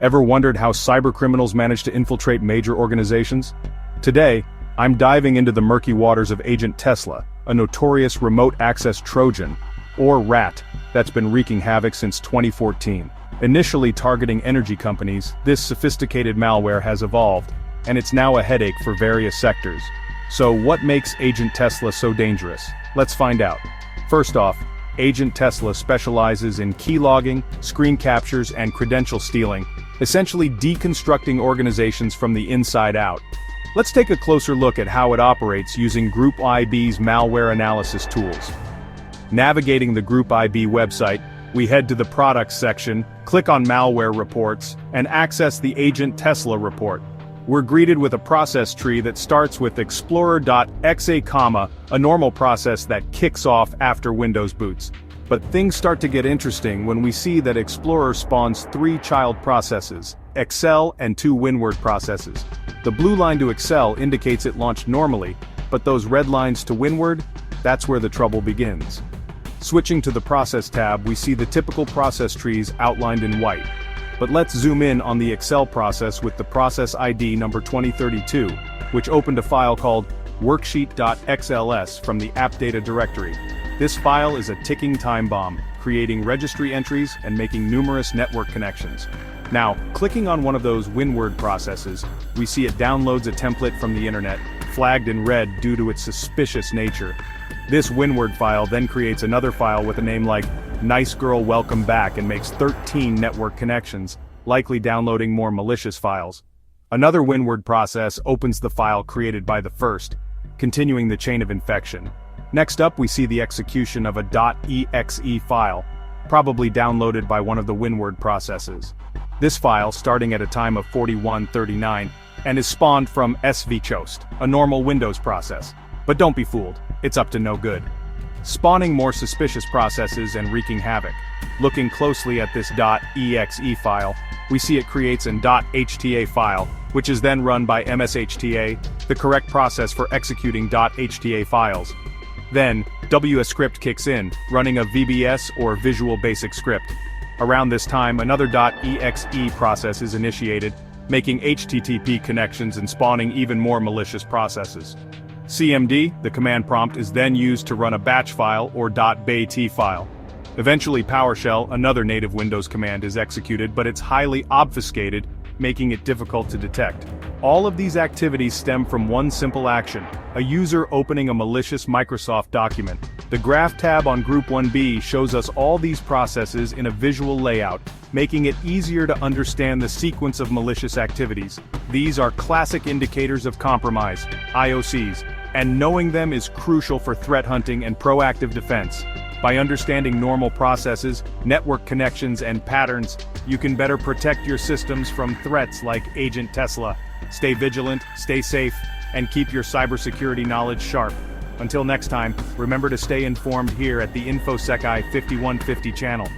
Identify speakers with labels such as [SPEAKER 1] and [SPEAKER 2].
[SPEAKER 1] Ever wondered how cybercriminals manage to infiltrate major organizations? Today, I'm diving into the murky waters of Agent Tesla, a notorious remote access Trojan, or RAT, that's been wreaking havoc since 2014. Initially targeting energy companies, this sophisticated malware has evolved, and it's now a headache for various sectors. So what makes Agent Tesla so dangerous? Let's find out. First off, Agent Tesla specializes in keylogging, screen captures, and credential stealing, essentially deconstructing organizations from the inside out. Let's take a closer look at how it operates using Group IB's malware analysis tools. Navigating the Group IB website, we head to the Products section, click on Malware Reports, and access the Agent Tesla report. We're greeted with a process tree that starts with explorer.exe, a normal process that kicks off after Windows boots. But things start to get interesting when we see that Explorer spawns 3 child processes, Excel and 2 WinWord processes. The blue line to Excel indicates it launched normally, but those red lines to WinWord, that's where the trouble begins. Switching to the Process tab, we see the typical process trees outlined in white. But let's zoom in on the Excel process with the process ID number 2032, which opened a file called worksheet.xls from the app data directory. This file is a ticking time bomb, creating registry entries and making numerous network connections. Now, clicking on one of those WinWord processes, we see it downloads a template from the internet, flagged in red due to its suspicious nature. This WinWord file then creates another file with a name like Nice Girl Welcome Back and makes 13 network connections, likely downloading more malicious files. Another WinWord process opens the file created by the first, continuing the chain of infection. Next up, we see the execution of a .exe file, probably downloaded by one of the WinWord processes. This file, starting at a time of 4139, and is spawned from svchost, a normal Windows process. But don't be fooled, it's up to no good. Spawning more suspicious processes and wreaking havoc. Looking closely at this .exe file, we see it creates an .hta file, which is then run by mshta, the correct process for executing .hta files. Then, WScript kicks in, running a VBS or Visual Basic Script. Around this time, another .exe process is initiated, making HTTP connections and spawning even more malicious processes. CMD, the command prompt, is then used to run a batch file or .bat file. Eventually PowerShell, another native Windows command, is executed, but it's highly obfuscated, making it difficult to detect. All of these activities stem from one simple action: a user opening a malicious Microsoft document. The Graph tab on Group 1B shows us all these processes in a visual layout, making it easier to understand the sequence of malicious activities. These are classic indicators of compromise, IOCs, and knowing them is crucial for threat hunting and proactive defense. By understanding normal processes, network connections, and patterns, you can better protect your systems from threats like Agent Tesla. Stay vigilant, stay safe, and keep your cybersecurity knowledge sharp. Until next time, remember to stay informed here at the InfoSec 5150 channel.